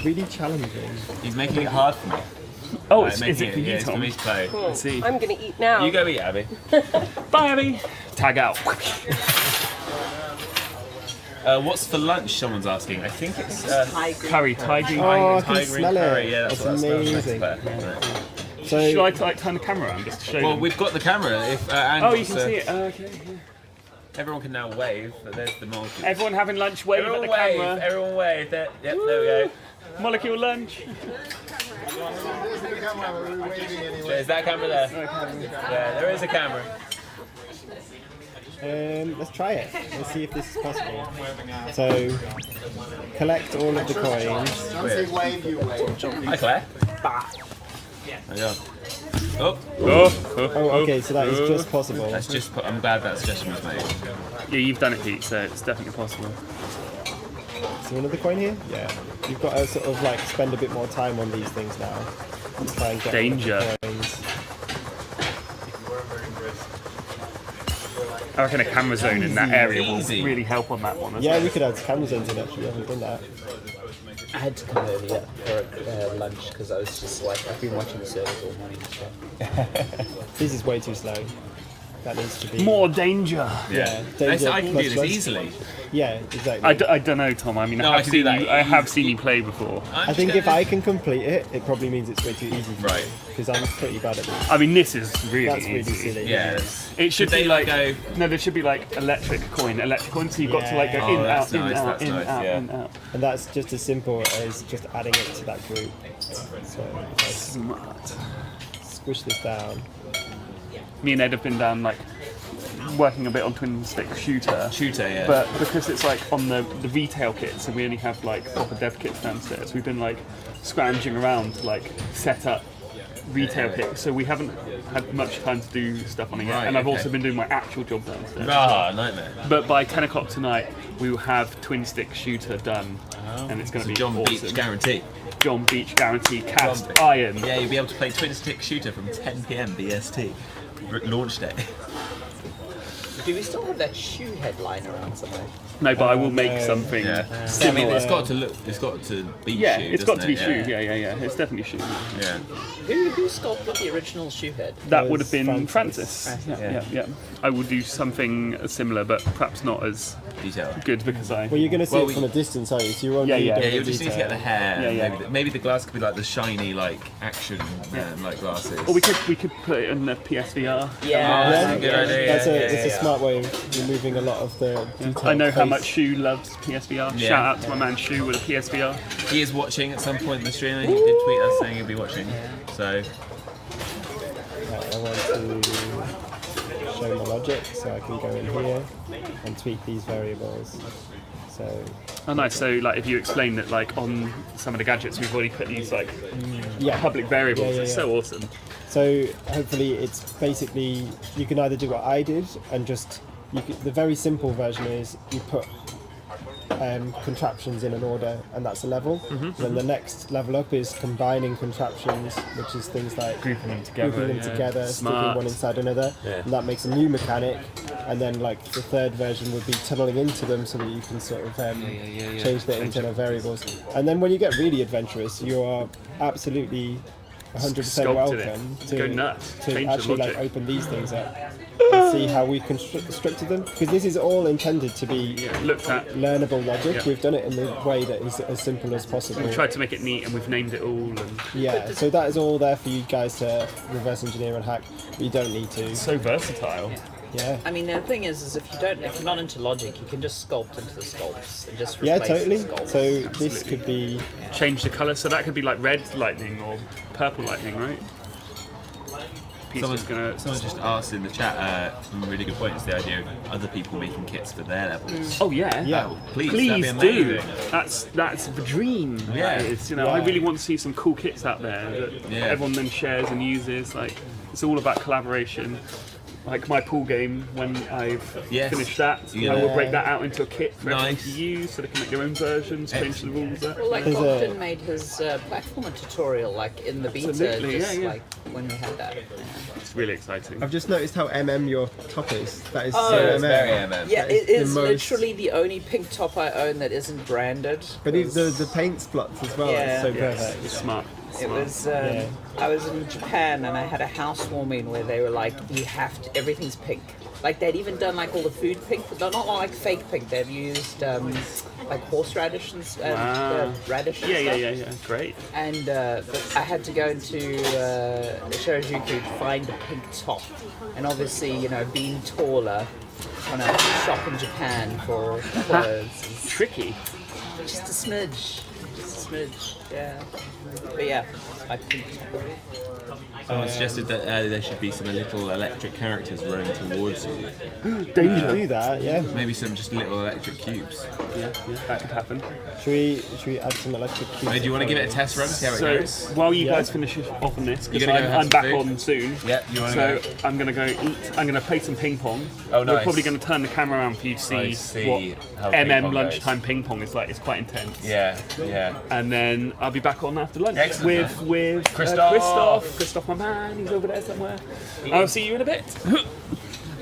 S1: really challenging.
S2: He's making it hard for me.
S5: Oh,
S2: Like,
S5: is
S2: making
S5: it for
S2: yeah,
S5: you,
S2: it's for
S5: Tom?
S2: me to play.
S3: Cool.
S5: Let's see.
S3: I'm gonna eat now.
S2: You go eat, Abby.
S5: Bye, Abby. Tag out.
S2: What's for lunch? Someone's asking. I think it's
S5: Curry, Thai.
S1: Oh, I can
S2: Thai green
S1: smell
S2: curry.
S1: it.
S2: Yeah, that's
S1: It's
S2: what that smells
S1: amazing.
S2: like. Right.
S1: So
S5: Should I like turn the camera around just to show
S2: Well,
S5: them?
S2: we've got the camera. If and
S5: Oh, you can
S2: also-
S5: see it. Okay. Yeah.
S2: Everyone can now wave, but there's the molecule.
S5: Everyone having lunch. Wave
S2: Everyone
S5: at the
S2: wave.
S5: camera.
S2: Everyone wave. There, yep, there we go.
S5: Molecule lunch.
S2: Is that camera there? Yeah, there is a camera.
S1: let's try it. Let's see if this is possible. So collect all of the coins.
S6: Don't say wave, you wave.
S2: Hi, Claire. There you go. Oh,
S1: Oh, okay. So that is just possible.
S2: that's just. I'm glad that suggestion was made.
S5: Yeah, you've done it, Pete, so it's definitely possible.
S1: Is there another coin here? Yeah. You've got to sort of like spend a bit more time on these things now. Try and get all of the
S5: Danger.
S1: coins.
S5: I reckon a camera zone in that area
S2: Easy.
S5: will really help on that one. As
S1: Yeah,
S5: well.
S1: we could add camera zones in actually. We haven't done that.
S7: I had to come earlier for lunch because I was just like, I've been watching the servers all morning. So.
S1: This is way too slow. That needs to be
S5: More danger.
S2: Yeah.
S1: danger
S2: I can
S1: plus
S2: do this
S1: plus.
S2: easily.
S1: Yeah, exactly.
S5: I don't know, Tom. I mean,
S2: No,
S5: I
S2: I
S5: have
S2: can do
S5: seen
S2: that
S5: you. I have
S2: easy.
S5: seen you play before.
S1: I think if I can complete it, it probably means it's way too easy.
S2: Right.
S1: Because I'm pretty bad at this.
S5: I mean, this is really
S1: That's really
S5: easy.
S1: silly.
S2: Yeah.
S5: It should
S2: they
S5: be like
S2: go?
S5: no, there should be like electric coin. So you've got to like go
S1: Yeah.
S5: in,
S2: Oh,
S5: out,
S2: that's
S5: in,
S2: nice,
S5: out,
S2: that's
S5: in,
S2: nice,
S5: out,
S2: yeah.
S5: in, out.
S1: And that's just as simple as just adding it to that group. So if I
S5: Smart.
S1: squish this down.
S5: Me and Ed have been down like working a bit on twin stick shooter.
S2: Yeah.
S5: But because it's like on the retail kits and we only have like proper dev kits downstairs, we've been like scrounging around to like set up retail kits. So we haven't had much time to do stuff on it yet.
S2: Right,
S5: And I've
S2: okay.
S5: also been doing my actual job downstairs.
S2: Nightmare.
S5: But by 10 o'clock tonight, we will have twin stick shooter done, and it's going to be
S2: John
S5: awesome.
S2: Beach guarantee.
S5: John Beach guarantee cast
S2: John Beach.
S5: iron.
S2: Yeah, you'll be able to play twin stick shooter from 10 p.m. BST. Launch day.
S7: Do we still have that shoe headline around somewhere?
S5: No, but I will make
S1: no.
S5: something
S2: Yeah. I mean,
S5: similar.
S2: it's got to look. It's got to be
S5: Yeah,
S2: shoe.
S5: it's got to
S2: doesn't
S5: be
S2: it?
S5: shoe. Yeah. It's definitely shoe.
S2: Yeah.
S7: Who sculpted the original shoe head?
S5: That
S1: was
S5: would have been
S1: Francis.
S5: Francis. Yeah. I would do something similar, but perhaps not as
S2: Detail.
S5: good because I.
S1: Well, you're going to see
S2: Well,
S1: it from a distance, aren't you? So you won't
S5: Yeah,
S1: need
S5: yeah.
S1: any
S2: Yeah, you just need to get the
S1: detail.
S2: hair.
S5: Yeah.
S2: Maybe the glass could be like the shiny, like action, like glasses.
S5: Or we could put it in the PSVR.
S2: Oh,
S7: Yeah.
S2: that's a good idea.
S1: That's
S2: yeah,
S1: it's a smart way of removing a lot of the detail.
S5: I know how
S1: face.
S5: much Shu loves PSVR.
S2: Yeah.
S5: Shout out to my man Shu with a PSVR.
S2: He is watching at some point in the stream. He did tweet us saying he'll be watching. So
S1: Right, I want to show my logic, so I can go in here and tweak these variables. So
S5: Oh nice. So like if you explain that like on some of the gadgets we've already put these like
S1: yeah,
S5: public variables.
S1: Yeah,
S5: It's
S1: yeah.
S5: so awesome.
S1: So hopefully it's basically, you can either do what I did and just, the very simple version is you put contraptions in an order and that's a level. Then the next level up is combining contraptions, which is things like
S5: Grouping them together.
S1: grouping them together, sticking
S5: Smart.
S1: one inside another, and that makes a new mechanic. And then like the third version would be tunneling into them so that you can sort of change their internal variables. And then when you get really adventurous, you are absolutely 100%
S5: Sculpted it.
S1: welcome
S5: Go nuts.
S1: to
S5: Change the
S1: actually like
S5: logic.
S1: open these things up and see how we constructed them, because this is all intended to be
S5: Looked at.
S1: learnable logic.
S5: Yeah.
S1: We've done it in the way that is as simple as possible.
S5: We tried to make it neat and we've named it all. And
S1: Yeah, so that is all there for you guys to reverse engineer and hack, but you don't need to.
S5: so versatile.
S1: Yeah.
S7: I mean, the thing is if you're not into logic, you can just sculpt into the sculpts and just
S1: Yeah,
S7: replace
S1: totally.
S7: the sculpts.
S1: So this could be,
S5: Change the colour, so that could be like red lightning or purple lightning, right? Peter's gonna.
S2: someone just asked in the chat some really good points. The idea of other people making kits for their levels.
S5: Oh yeah.
S1: Yeah.
S2: Oh, please, that'd be
S5: do.
S2: amazing.
S5: That's the dream.
S2: Yeah.
S5: That is, I
S1: Yeah.
S5: really want to see some cool kits out there that
S2: Yeah.
S5: everyone then shares and uses. Like it's all about collaboration. Like my pool game, when I've
S2: Yes.
S5: finished that,
S2: Yeah.
S5: I will break that out into a kit for everyone
S2: Nice.
S5: to use, so they can make their own versions, change the rules.
S7: Well, like
S1: There's a-
S7: Bogdan made his platformer tutorial like in the beta,
S5: Absolutely,
S7: just
S5: yeah.
S7: like when we had that.
S5: It's really exciting.
S1: I've just noticed how your top is. That is
S7: Oh,
S1: so
S7: it's
S2: very
S1: MM.
S2: MM.
S7: Yeah,
S1: That is
S7: it is
S1: the most-
S7: literally the only pink top I own that isn't branded.
S1: But the paint splots as well,
S7: Yeah.
S1: it's so
S5: Yeah,
S1: perfect.
S5: it's smart.
S7: It was.
S1: Yeah.
S7: I was in Japan and I had a housewarming where they were like, "You have to. Everything's pink." Like they'd even done like all the food pink, but not like fake pink. They've used like horseradish and
S5: Wow.
S7: radish. And
S5: Yeah,
S7: stuff.
S5: yeah. Great.
S7: And but I had to go into Shinjuku to find a pink top, and obviously, being taller, on a shop in Japan for clothes, is
S5: Tricky.
S7: just a smidge, yeah. But yeah, I think.
S2: Someone suggested that there should be some little electric characters running towards you.
S1: You can do that, yeah.
S2: Maybe some just little electric cubes.
S5: Yeah, that could happen.
S1: Should we add some electric cubes?
S2: Hey, do you want to give it a test run? See how it
S5: So
S2: goes.
S5: while you
S1: Yeah.
S5: guys finish off on this, because
S2: You're gonna go have
S5: I'm
S2: some
S5: back
S2: food?
S5: on soon.
S2: Yeah, you wanna
S5: So
S2: go?
S5: I'm gonna go eat. I'm gonna play some ping pong.
S2: Oh,
S5: We're
S2: nice.
S5: probably gonna turn the camera around for you to see,
S2: I see how
S5: what
S2: ping
S5: MM
S2: pong
S5: lunchtime ping pong is like. It's quite intense.
S2: Yeah.
S5: And then I'll be back on after lunch
S2: Excellent,
S5: with
S2: Christoph.
S5: Christoph, my man. He's over there somewhere. I'll see you in a bit.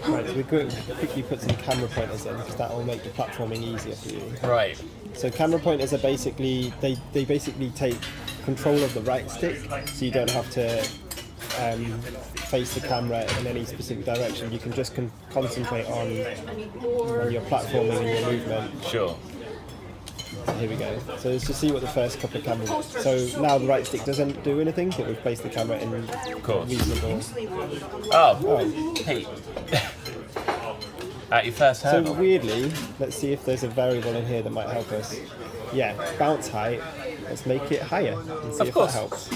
S1: Right, so we quickly put some camera pointers in because that will make the platforming easier for you.
S2: Right.
S1: So camera pointers are basically they basically take control of the right stick, so you don't have to face the camera in any specific direction. You can just concentrate on your platforming and your movement.
S2: Sure.
S1: So here we go. So let's just see what the first couple of cameras. So now the right stick doesn't do anything, but we've placed the camera in reasonable.
S2: Oh. Hey. At your first
S1: So
S2: hurdle.
S1: weirdly, let's see if there's a variable in here that might help us. Yeah, bounce height. Let's make it higher and see if that helps.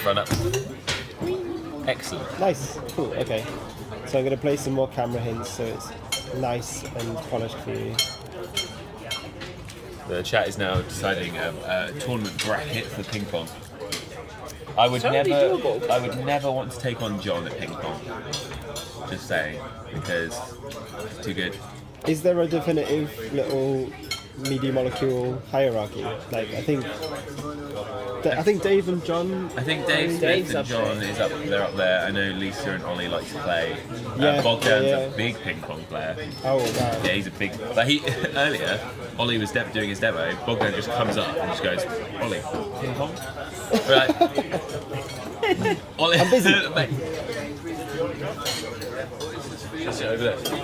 S2: Run up. Excellent.
S1: Nice. Cool. Okay. So I'm going to place some more camera hints so it's nice and polished for you.
S2: The chat is now deciding a tournament bracket for ping pong. I would never want to take on John at ping pong. Just saying, because it's too good.
S1: Is there a definitive little media molecule hierarchy? Like I think Dave and John.
S2: I think Dave Smith and John is up there. I know Lisa and Ollie like to play.
S1: Yeah,
S2: Bogdan's
S1: yeah.
S2: a big ping pong player.
S1: Oh wow.
S2: Yeah, he's a big. Like earlier, Ollie was doing his demo. Bogdan just comes up and just goes, Ollie, ping pong. We're like, Ollie,
S1: I'm busy.
S2: mate.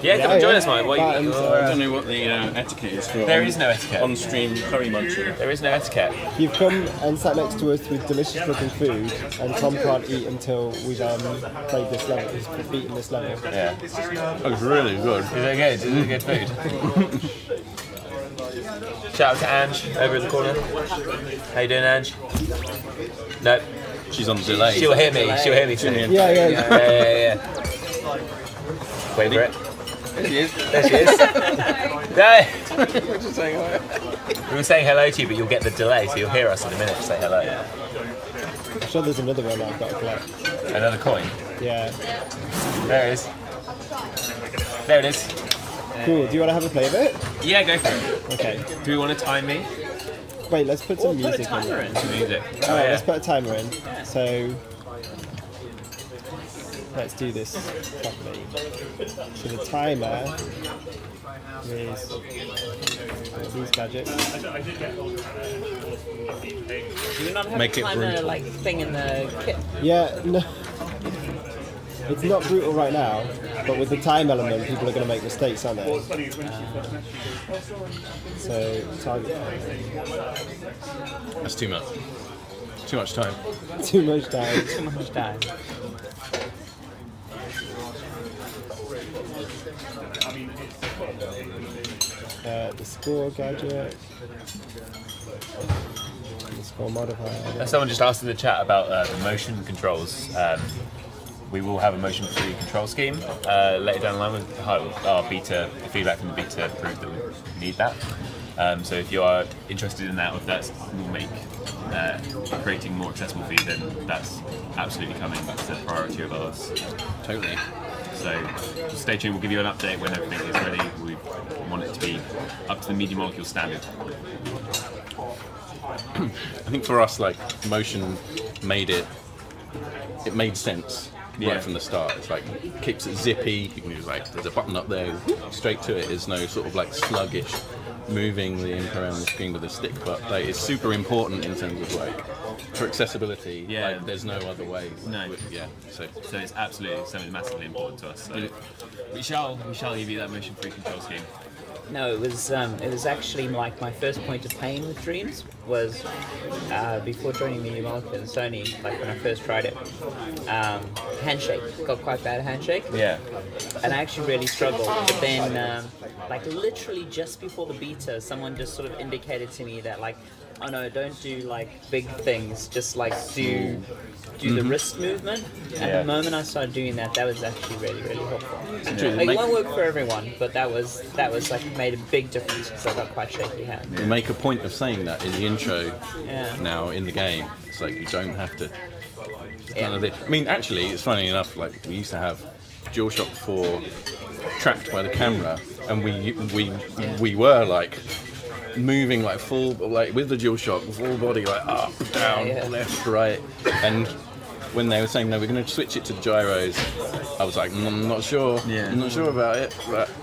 S2: Yeah, come and join us, mate.
S6: I don't know what the etiquette is for.
S2: There is no etiquette.
S6: On-stream curry munching.
S2: There is no etiquette.
S1: You've come and sat next to us with delicious looking food, and Tom can't eat until we've played this level. He's beaten this level.
S2: Yeah.
S6: That was really good.
S2: Is it good? Is it good food? Shout out to Ange over in the corner. How you doing, Ange? No.
S6: She's on delay.
S2: She'll hear me. She'll hear me soon.
S1: Yeah.
S2: Wait for it.
S6: There she is.
S2: There she is. No.
S6: We're just saying hi.
S2: We were saying hello to you, but you'll get the delay, so you'll hear us in a minute to say hello.
S1: I'm sure there's another one I've got to collect.
S2: Another coin.
S1: Yeah.
S2: There it is. There it is.
S1: Cool. Do you want to have a play of it?
S2: Yeah, go for it.
S1: Okay.
S2: Do we want to time me?
S1: Wait, let's put some music in.
S2: Music.
S1: Alright, let's put a timer in. So let's do this properly. So the timer is these gadgets.
S7: Do you not have
S6: Make
S7: a
S6: it
S7: timer
S6: brutal.
S7: like thing in the kit?
S1: Yeah, no. It's not brutal right now, but with the time element, people are going to make mistakes, aren't they? So, target
S6: That's too much. Too much time.
S1: too much time.
S7: Too much time.
S1: The score gadget. The score modifier.
S2: Someone just asked in the chat about the motion controls. We will have a motion-free control scheme later down the line with our beta feedback from the beta proved that we need that. So if you are interested in that, or if that will make creating more accessible for you, then that's absolutely coming. That's a priority of ours.
S6: Totally.
S2: So stay tuned. We'll give you an update when everything is ready. We want it to be up to the media molecule standard.
S6: I think for us, like, motion made it made sense right from the start. It's like, keeps it zippy, you can just like, there's a button up there, straight to it. There's no sort of like sluggish moving the ink around the screen with a stick, but like, it's super important in terms of like, for accessibility, like, there's no other way.
S2: No.
S6: Yeah, so
S2: it's absolutely something massively important to us. So we shall give you that motion-free control scheme.
S7: No, it was actually like my first point of pain with Dreams was before joining Media Molecule and Sony, like when I first tried it. Handshake, got quite bad handshake.
S2: Yeah.
S7: And I actually really struggled. But then, like literally just before the beta, someone just sort of indicated to me that like, oh no, don't do like big things, just like do the wrist movement. And the moment I started doing that, that was actually really, really helpful. Like, it won't work for everyone, but that was like made a big difference because I got quite shaky hands.
S6: we make a point of saying that in the intro
S7: Yeah.
S6: now in the game. It's like, you don't have to none of this. I mean, actually, it's funny enough, like, we used to have DualShock 4 tracked by the camera, and we were like moving like full, like with the DualShock, full body, like up, down, left, right, and when they were saying, no, we're going to switch it to the gyros, I was like, I'm not sure.
S4: Yeah.
S6: I'm not sure about it.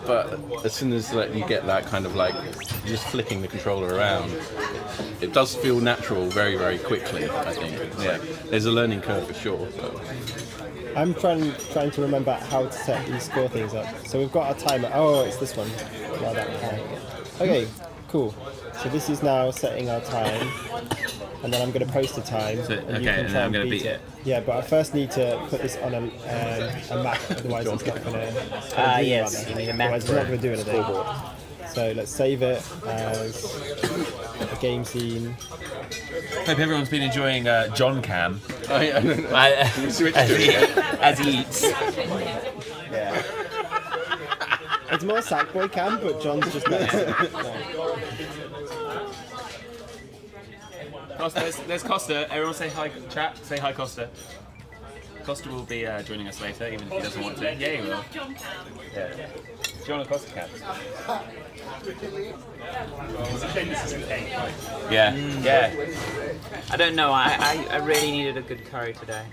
S6: But as soon as you get that kind of just flicking the controller around, it does feel natural very, very quickly, I think. Yeah. There's a learning curve for sure. So.
S1: I'm trying to remember how to set these score things up. So we've got our timer. Oh, it's this one. Well, that one. Okay, cool. So this is now setting our time, and then I'm going to post a time.
S2: So,
S1: and
S2: okay,
S1: you can
S2: and
S1: try
S2: then I'm going to beat it.
S1: Yeah, but I first need to put this on a map, otherwise it's not going to.
S7: Yes, you need a map.
S1: Otherwise it's not going to do anything. So let's save it as a game scene.
S2: Hope everyone's been enjoying John Cam.
S6: Oh, yeah,
S2: As he eats.
S1: Yeah. It's more Sackboy Cam, but John's just next to it.
S2: Costa, there's Costa. Everyone say hi, chat. Say hi, Costa. Costa will be joining us later, even if he doesn't want to. Yeah, he will. Yeah. John and Costa can. Yeah, yeah.
S7: I don't know. I really needed a good curry today.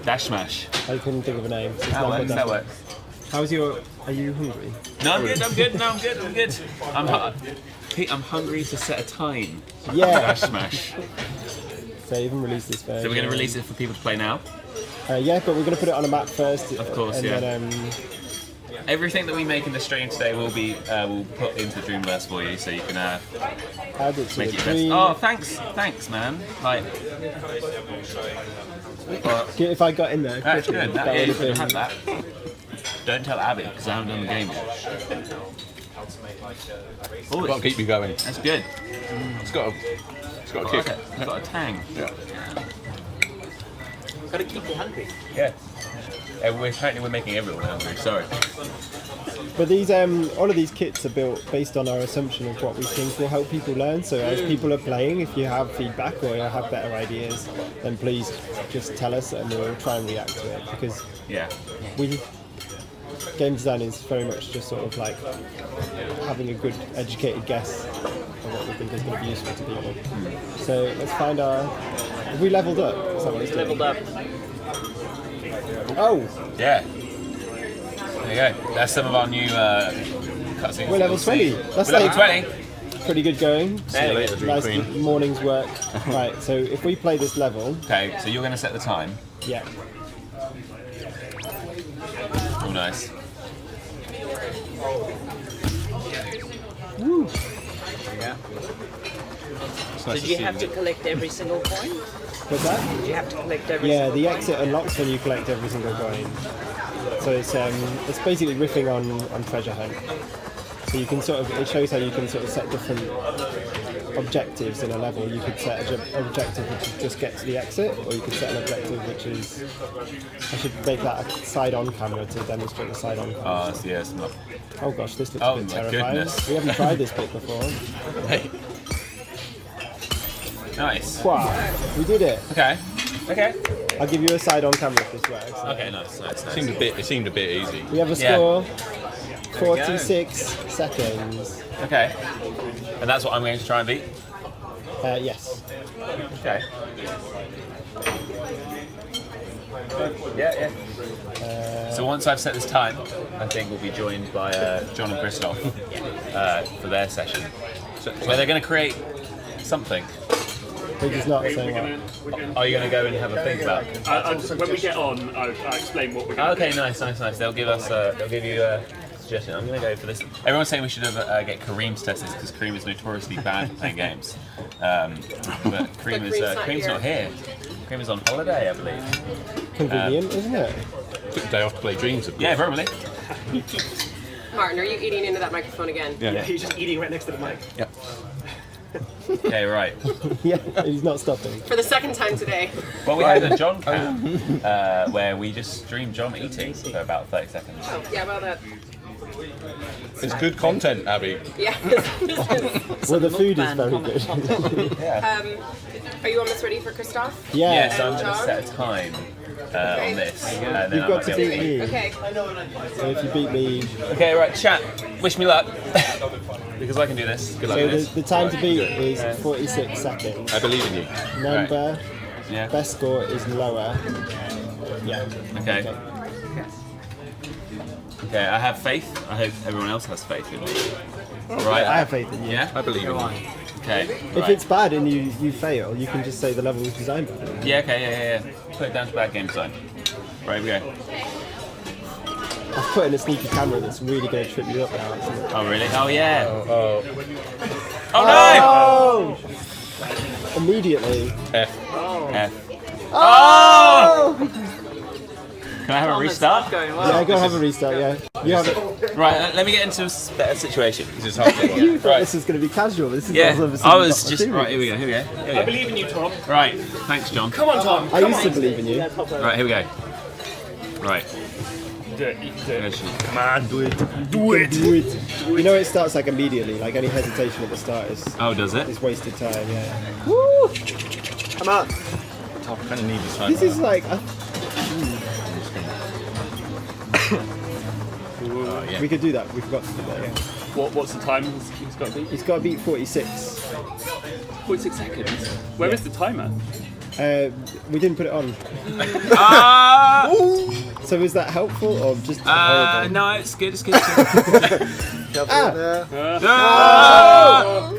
S2: Dash Smash.
S1: I couldn't think of a name. So
S2: That works, that works.
S1: How's your... Are you hungry?
S2: No, I'm good, No, I'm good. Pete, I'm hungry to set a time.
S1: Yeah.
S2: Dash Smash.
S1: So even release this version.
S2: So we're going to release it for people to play now?
S1: Yeah, but we're going to put it on a map first.
S2: Of course,
S1: and
S2: yeah.
S1: Then,
S2: Everything that we make in the stream today will be we'll put into Dreamiverse for you, so you can
S1: add it to
S2: make
S1: the
S2: it
S1: dream.
S2: best. Oh, thanks, man. Like,
S1: If I got in there,
S2: that's
S1: quickly,
S2: good.
S1: that
S2: Yeah,
S1: would
S2: you
S1: have
S2: could have
S1: been...
S2: had that. Don't tell Abby because I haven't done the game yet. Oh,
S6: Got to keep you going.
S2: that's good.
S6: It's got a kick.
S2: It's got a tang.
S6: Yeah.
S7: Got to keep you hungry.
S2: Yeah. We're making everyone hungry. Sorry.
S1: But these, all of these kits are built based on our assumption of what we think will help people learn. So as people are playing, if you have feedback or you have better ideas, then please just tell us and we'll try and react to it. Because game design is very much just sort of like having a good educated guess of what we think is going to be useful to people. So let's find our... Have we leveled up? Is that what it's doing?
S7: Leveled up.
S1: Oh!
S2: Yeah. There you go. That's some of our new cutscenes.
S1: We're level 20. That's
S2: We're level
S1: like
S2: 20.
S1: pretty good going.
S6: See you later, Dream
S1: Nice
S6: Queen.
S1: morning's work. Right, so if we play this level...
S2: Okay, so you're going to set the time.
S1: Yeah.
S2: Oh, nice.
S1: Woo!
S7: Yeah.
S6: It's
S7: So
S6: nice
S7: do
S6: to
S7: you
S6: see
S7: have to collect every single coin?
S1: What's that?
S7: Do you have to collect every
S1: Yeah,
S7: single
S1: the
S7: coin?
S1: exit unlocks when you collect every single coin. So it's basically riffing on Treasure Hunt. So you can it shows how you can sort of set different objectives in a level. You could set an objective which is just get to the exit, or you could set an objective which is... I should make that a side-on camera to demonstrate the side-on camera.
S2: Oh, yes.
S1: Oh gosh, this looks
S2: Oh
S1: a bit
S2: my
S1: terrifying.
S2: goodness.
S1: We haven't tried this bit before.
S2: Nice.
S1: Wow, we did it.
S2: Okay.
S1: I'll give you a side-on camera if this works.
S2: Okay, nice.
S6: It seemed a bit easy.
S1: We have a
S2: Yeah.
S1: score, 46 seconds.
S2: Okay. And that's what I'm going to try and beat?
S1: Yes.
S2: Okay. Yeah. So once I've set this time, I think we'll be joined by John and Christoph for their session, where they're going to create something.
S1: We're just not saying
S5: We're
S1: what.
S5: gonna,
S2: Are you going to go and have a think about?
S5: so when we get on, I'll explain what we're going to
S2: Okay, nice. They'll give us. They'll give you a suggestion. I'm going to go for this. Everyone's saying we should get Kareem to test this because Kareem is notoriously bad at playing games. But Kareem's not here. Kareem is on holiday, I believe.
S1: Convenient, isn't it?
S6: Took a day off to play Dreams, of course.
S2: Yeah, probably.
S3: Martin, are you eating into that microphone again?
S6: Yeah.
S5: He's just eating right next to the mic.
S6: Yeah.
S2: Okay, right.
S1: Yeah, he's not stopping.
S3: For the second time today.
S2: Well, we had a John cam where we just streamed John eating for about 30 seconds.
S3: Oh, yeah, well, that.
S6: It's good content, Abby.
S3: Yeah.
S1: Well, the food is
S7: mukbang
S1: very
S7: comment.
S1: good.
S3: Are you almost ready for Christoph?
S1: Yeah.
S2: Yeah, so I'm
S3: And
S2: going to
S3: John?
S2: set a time on this. And then
S1: You've
S2: I
S1: got
S2: might
S1: to
S2: be able
S1: beat me.
S3: Okay.
S1: So if you beat me,
S2: Okay, right, chat. Wish me luck. because I can do this.
S6: Good luck
S1: So
S6: with this.
S1: the time to beat is 46 seconds.
S6: I believe in you.
S1: Number,
S2: Yeah.
S1: best score is lower. Yeah.
S2: Okay. Okay, I have faith. I hope everyone else has faith in me. Right.
S1: I have faith in you.
S2: Yeah?
S6: I believe in you.
S2: Okay.
S1: If
S2: right.
S1: it's bad and you fail, you can just say the level was designed bad.
S2: Yeah, okay, yeah. Put it down to bad game design. Right, here we go.
S1: I've put in a sneaky camera that's really going to trip you up now. Actually.
S2: Oh, really? Oh, yeah.
S6: Oh,
S2: Oh,
S1: Oh! Immediately.
S6: F.
S2: no! F. Oh! Can I have a restart?
S1: Yeah, go have a restart. Yeah. You have it.
S2: Right, let me get into a better situation.
S6: This is hard to get.
S1: You thought this was going to be casual. This is
S2: Yeah,
S1: obviously
S2: I was
S1: not
S2: just...
S1: serious.
S2: Right, here we go.
S5: I believe in you, Tom.
S2: Right, thanks, John.
S5: Come on, Tom.
S1: I used to believe in you.
S2: Right, here we go. Right.
S5: Do it. You can do it.
S1: Come on, do it. Do it. You know it starts like immediately. Like any hesitation at the start is
S2: Oh, does it?
S1: wasted time. Yeah. Woo! Come on.
S6: I kind of need this time.
S1: This is like
S6: Oh, yeah.
S1: we could do that. We forgot to do that. Yeah.
S5: What's the time he's got to be?
S1: It's got to beat 46.
S5: 46 seconds. Where is the timer?
S1: We didn't put it on.
S2: Ah!
S1: So is that helpful or just horrible?
S2: No, it's good.
S1: Ah!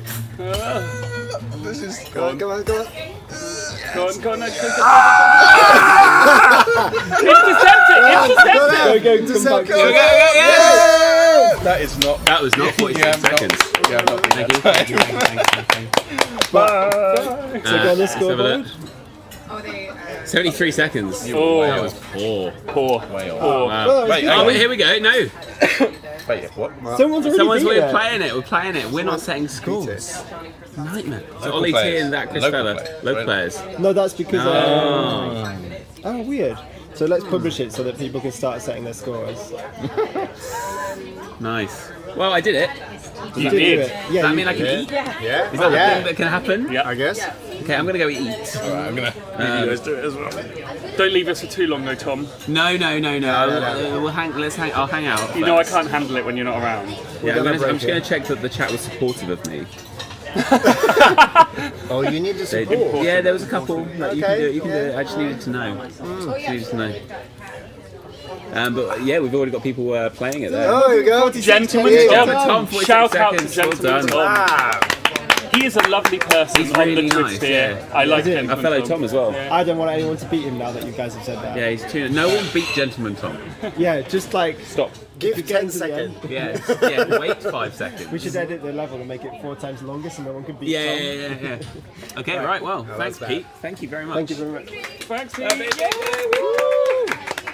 S6: This is.
S5: Go on.
S6: Go on.
S5: Go on, no, intercept it!
S1: Go, come back.
S2: Go.
S6: That is not.
S2: That was not 46 seconds.
S6: Yeah, I'm not.
S2: Thank you.
S1: Bye. So go on the
S2: Let's have a
S1: scoreboard.
S2: look. 73 seconds.
S5: Oh,
S2: That was poor.
S5: poor.
S6: Way off.
S5: Poor.
S1: Well,
S6: Wait,
S2: Oh, wait, here we go. No.
S6: Wait, what?
S1: Someone's already beat
S2: We're
S1: it.
S2: playing it. We're playing it. We're not setting scores. Nightmare. So Ollie T
S6: players.
S2: and that Chris
S6: Local
S2: fella.
S6: players,
S2: Local
S6: right?
S2: players.
S1: No, that's because.
S2: Oh.
S1: Oh, weird. So let's publish it so that people can start setting their scores.
S2: Nice. Well, I did it.
S5: You
S1: Do
S5: did.
S1: it.
S2: Does
S1: Yeah.
S2: that
S1: you-
S2: mean I can eat?
S6: Yeah.
S2: Is that the thing that can happen?
S5: Yeah.
S6: I guess.
S2: Okay, I'm gonna go eat.
S6: Alright, I'm gonna.
S5: You guys do it as well. Don't leave us for too long, though, Tom.
S2: No. We'll hang. I'll hang out.
S5: You know I can't handle it when you're not around.
S2: Yeah,
S1: gonna
S2: I'm
S1: break
S2: just gonna check that the chat was supportive of me.
S6: Oh, you need to
S2: They
S6: support.
S2: did. Yeah, there was a couple. Like, you can
S6: Okay,
S2: do it. You can do it. I just needed to know. Just needed to know. But yeah, we've already got people playing it there.
S6: Oh, here we go.
S5: Gentlemen,
S2: Tom, 46
S5: shout out to
S2: seconds. Well
S5: Gentleman
S2: done.
S5: Tom. He is a lovely person
S2: He's
S5: on
S2: really
S5: the Twitch
S2: nice,
S5: sphere.
S2: yeah.
S5: I like
S1: Is it?
S5: Gentleman
S2: A fellow Tom as well.
S5: Yeah.
S1: I don't want anyone to beat him now that you guys have said that.
S2: Yeah, he's tuned. No one beat Gentleman Tom.
S1: Yeah, just like
S2: Stop.
S6: Give
S1: get
S6: 10
S1: to the end.
S6: seconds.
S2: Yeah, wait 5 seconds.
S1: We should edit the level and make it 4 times longer so no one can beat Tom.
S2: Yeah. Okay, right. Well, thanks,
S6: bad.
S2: Pete. Thank you very much.
S1: Thank you very much.
S5: Thanks, Pete.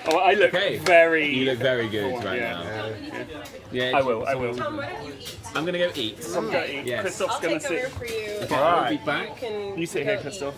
S5: Oh, I look very...
S2: You look very good right
S5: yeah.
S2: now. Yeah,
S5: I will.
S2: I'm gonna go eat.
S5: I'm going to eat.
S2: Yes.
S5: Christoph's going to sit.
S3: for you.
S2: Okay, I'll be back.
S5: You sit here, Christoph.